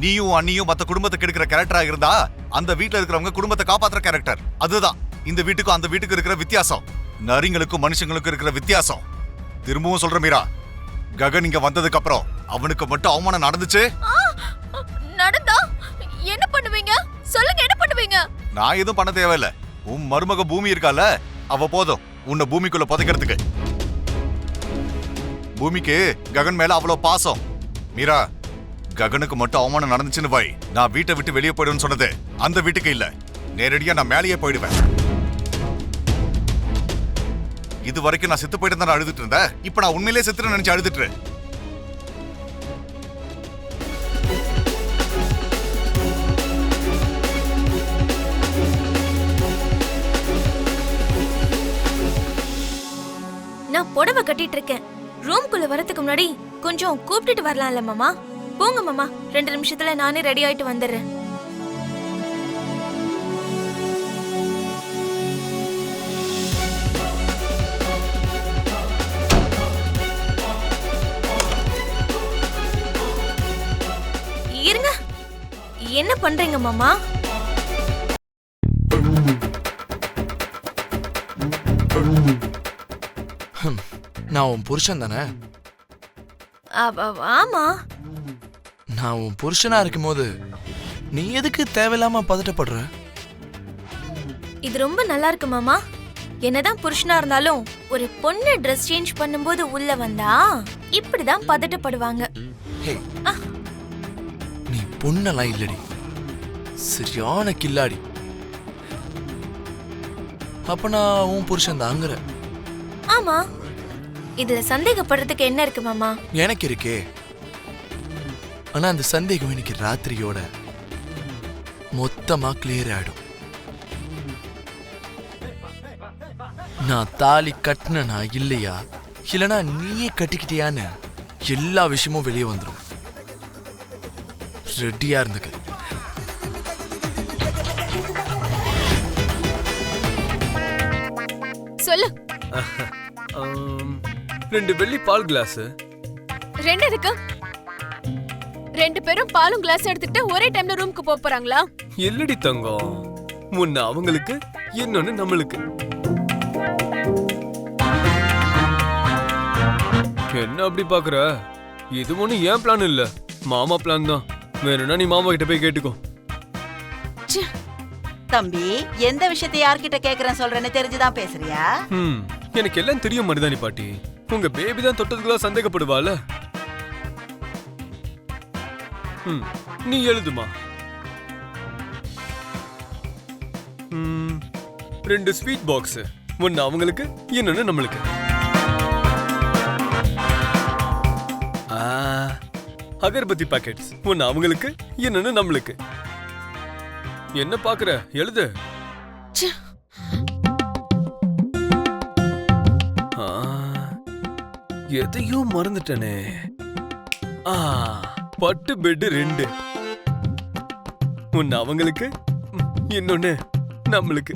நீயும் அண்ணியும் மத்த குடும்பத்தை கெடுக்கிற கேரக்டரா இருந்தா அந்த வீட்டுல இருக்கிறவங்க குடும்பத்தை காப்பாத்துற கேரக்டர். அதுதான் இந்த வீட்டுக்கும் அந்த வீட்டுக்கு இருக்கிற வித்தியாசம். நரிங்களுக்கும் மனுஷங்களுக்கும் இருக்கிற வித்தியாசம். திரும்பவும் சொல்ற மீரா, ககன் இங்க வந்ததுக்கு அப்புறம் அவனுக்கு மட்டும் அவமானம் நடந்துச்சு. நடந்தா என்ன பண்ணுவீங்க? சொல்லுங்க, என்ன பண்ணுவீங்க? நான் எதுவும் பண்ண தேவையில்ல. உன் மருமக பூமி இருக்கால, அவ போதும் உன்னை பூமிக்குள்ள புதைக்கிறதுக்கு. பூமிக்கு ககன் மேல அவ்வளவு பாசம். மீரா, ககனுக்கு மட்டும் அவமானம் நடந்துச்சுன்னு வை, நான் வீட்டை விட்டு வெளியே போயிடுவேன்னு சொன்னது அந்த வீட்டுக்கு இல்ல, நேரடியா நான் மேலேயே போயிடுவேன். இது வரைக்கும் நான் செத்து போயிட்டு தான் அழுதுட்டு இருந்தேன். இப்ப நான் உண்மையிலேயே செத்துன்னு நினைச்சு அழுதுட்டு. நான் புடவை கட்டிட்டு இருக்கேன். ரூம்குள்ள வரதுக்கு முன்னாடி கொஞ்சம் கூப்பிட்டுட்டு வரலாம்ல மாமா? போங்க மாமா, 2 நிமிஷத்துல நானே ரெடி ஆயிட்டு வந்துடுறேன். இருங்க, என்ன பண்றீங்க மாமா? நான் உன் புருஷன் தானே? ஆமா. நான் உன் புருஷனா இருக்கும்போது நீ எதுக்கு தேவையில்லாம பதட்டப்படுற? இது ரொம்ப நல்லா இருக்கு மாமா. என்னதான் புருஷனா இருந்தாலும் ஒரு பொண்ணு ட்ரெஸ் சேஞ்ச் பண்ணும்போது உள்ள வந்தா இப்படிதான் பதட்டப்படுவாங்க. ஹே, நீ பொண்ணெல்லாம் இல்லடி, சரியான கில்லாடி. அப்ப நான் உன் புருஷன் தாங்கிற. ஆமா, இதுல சந்தேகப்படுறதுக்கு என்ன இருக்கு மாமா? எனக்கு இருக்கே, ஆனா அந்த சந்தேகம் எனக்கு ராத்திரியோட மொத்தமா கிளியர் ஆயிடும். நான் தாலி கட்டினா இல்லையா, இல்லனா நீயே கட்டிக்கிட்டியான்னு எல்லா விஷயமும் வெளியே வந்துடும். ரெடியா இருந்துக்க. சொல்லு. 2 வெள்ளி பால் கிளாஸ். 2 இருக்கு. 2 பேரும் பாலும் கிளாஸ் எடுத்துட்டு ஒரே டைம்ல ரூமுக்கு போறாங்களா? இல்லடி தங்கம், முன்ன அவங்களுக்கு இன்னொன்னு நம்மளுக்கு. என்ன அப்படி பாக்குற? இது ஒண்ணு ஏன் பிளான் இல்ல, மாமா பிளான் தான். வேணும்னா நீ மாமா கிட்ட போய் கேட்டுக்கோ. தம்பி, எந்த விஷயத்தை யார்கிட்ட கேக்குறேன்னு சொல்றேன்னு தெரிஞ்சுதான் பேசுறியா? எனக்கு எல்லாம் தெரியும் மருதாணி பாட்டி. உங்க பேபி தான் தொட்டதுக்குள்ள சந்தேகப்படுவாள். நீ எழுதுமா. 2 ஸ்வீட் பாக்ஸ், ஒன்னு அவங்களுக்கு இன்னொன்னு நம்மளுக்கு. அகர்பத்தி பாக்கெட்ஸ், ஒன்னு அவங்களுக்கு இன்னொன்னு நம்மளுக்கு. என்ன பாக்குற, எழுது. எதையோ மறந்துட்டனே. பட்டு பெட் 2, ஒன்னு அவங்களுக்கு இன்னொன்னு நம்மளுக்கு.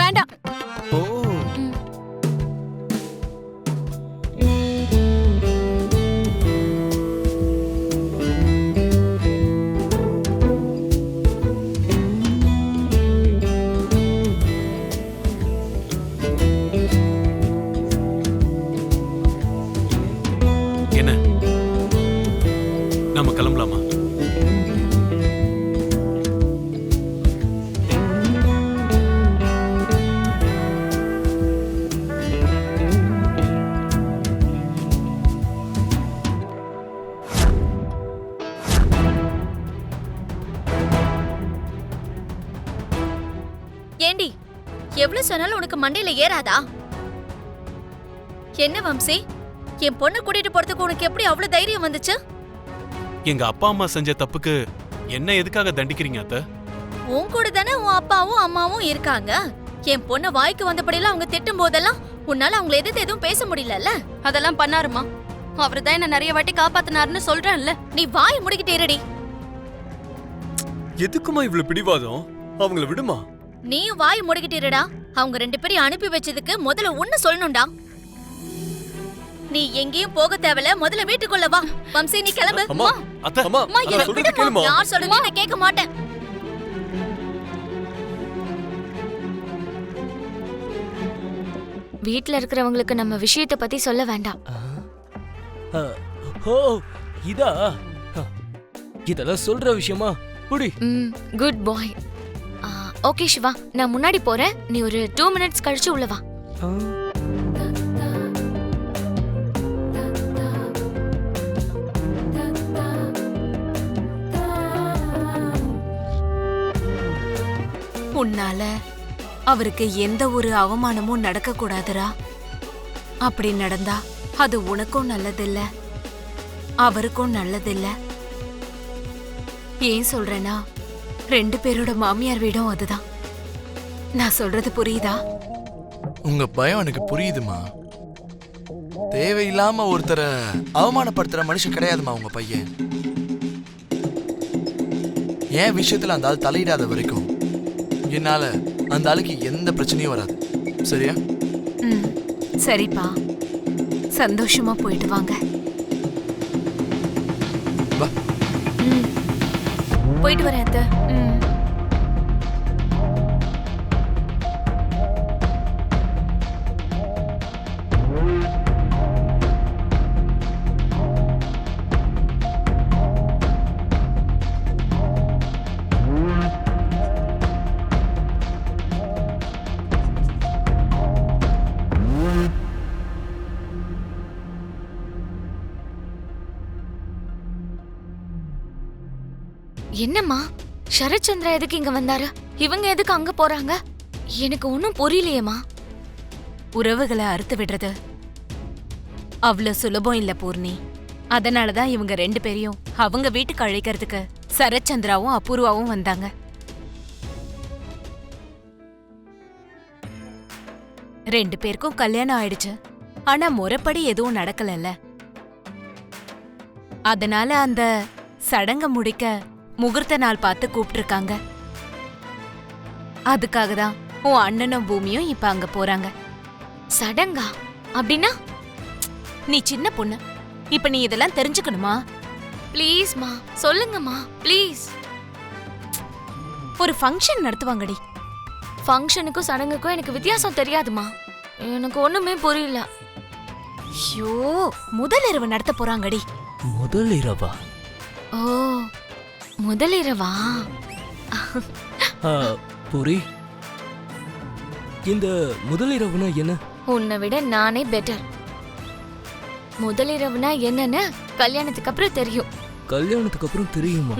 வேண்டாம். ஓ, என்ன, நாம கிளம்பலாமா? ஏண்டி, எவ்வளவு சொன்னாலும் உனக்கு மண்டையில ஏறாதா? என்ன வம்சி, என் பொண்ணு கூட்டிட்டு போறதுக்கு உனக்கு எப்படி அவ்வளவு தைரியம் வந்துச்சு? எங்க அப்பா அம்மா செஞ்ச தப்புக்கு என்ன எதுக்காக தண்டிக்கிறீங்க அத்தை? உன் கூட தானே உன் அப்பாவும் அம்மாவும் இருக்காங்க. என் பொண்ண வாய்க்கு வந்தபடியெல்லாம் அவங்க திட்டும் போதெல்லாம் உன்னால அவங்களை எதிர்த்து எதுவும் பேச முடியலல்ல? அதெல்லாம் பண்ணாருமா, அவர்தான் என்ன நிறைய வாட்டி காப்பாத்தினாருன்னு சொல்றேன்ல. நீ வாய் முடிக்கிட்டே இருடி. எதுக்குமா இவ்வளவு பிடிவாதம்? அவங்கள விடுமா. நீயும் வாய் முடிக்கிட்டு இருடா. அவங்க 2 பேரையும் அனுப்பி வச்சதுக்கு முதல்ல ஒன்னு சொல்லணும்டா. நீ எங்கேயும் போக தேவையில்ல, முதல்ல வீட்டுக்குள்ள வா. வம்சி நீ கிளம்பு. அம்மா அத்தை அம்மா, அத்தை என்னை சொல்றது விடுமா. கேளுமா. யார் சொல்றது நான் கேட்க மாட்டேன். வீட்ல இருக்கிறவங்களுக்கு நம்ம விஷயத்தை பத்தி சொல்ல வேண்டாம். ஓ இதா இதெல்லாம் சொல்ற விஷயமா புடி. குட் பாய். ஓகே சிவா, நான் முன்னாடி போறேன். நீ ஒரு 2 மினிட்ஸ் கழிச்சு உள்ள வா. உன்னால அவருக்கு எந்த ஒரு அவமானமும் நடக்க கூடாதுரா. அப்படி நடந்தா அது உனக்கும் நல்லதில்ல, அவருக்கும் நல்லதில்ல. ஏன் சொல்றேன்னா 2 பேரோட மாமியார் வீடும் அதுதான். நான் சொல்றது புரியுதா? உங்க பயம் எனக்கு புரியுதுமா. தேவையில்லாம ஒருத்தரை அவமானப்படுத்துற மனுஷன் கிடையாதுமா உங்க பையன். என் விஷயத்துல அந்த ஆள் தலையிடாத வரைக்கும் என்னால அந்த ஆளுக்கு எந்த பிரச்சனையும் வராது. சரியா? சரிப்பா, சந்தோஷமா போயிட்டு வாங்க. வா. போயிட்டு வரேன் அத்தை. என்னம்மா, சரத்சந்திரா எதுக்கு இங்க வந்தாரு? இவங்க எதுக்கு அங்க போறாங்க? எனக்கு ஒன்னும் புரியலையேம்மா. உறவுகளை அறுத்து விடுறது அவ்வளவு சுலபம் இல்ல பூர்ணி. அதனாலதான் இவங்க 2 பேரையும் அவங்க வீட்டுக்கு அழைக்கிறதுக்கு சரத்சந்திராவும் அபூர்வாவும் வந்தாங்க. 2 பேருக்கும் கல்யாணம் ஆயிடுச்சு. ஆனா முறைப்படி எதுவும் நடக்கலல்ல. அதனால அந்த சடங்க முடிக்க முகூர்த்த நாள் பார்த்து கூப்பிட்டிருக்காங்க. அதுக்காக தான் உன் அண்ணனும் பூமியும் இப்ப அங்க போறாங்க. சடங்கா? அப்படின்னா? நீ சின்ன பொண்ணு, இப்ப நீ இதெல்லாம் தெரிஞ்சுக்கணுமா? ப்ளீஸ்மா சொல்லுங்கம்மா, ப்ளீஸ். ஒரு ஃபங்க்ஷன் நடத்துவாங்கடி. ஃபங்க்ஷனுக்கும் சடங்குக்கும் எனக்கு வித்தியாசம் தெரியாதுமா. எனக்கு ஒண்ணுமே புரியல. ஐயோ, முதல் இரவு நடத்த போறாங்கடி. முதல் இரவா? ஓ, முதலிரவா? புரி, இந்த முதலிரவுனா என்ன? உன்னை விட நானே பெட்டர். முதலிரவுனா என்னன்னு கல்யாணத்துக்கு அப்புறம் தெரியும். கல்யாணத்துக்கு அப்புறம் தெரியுமா?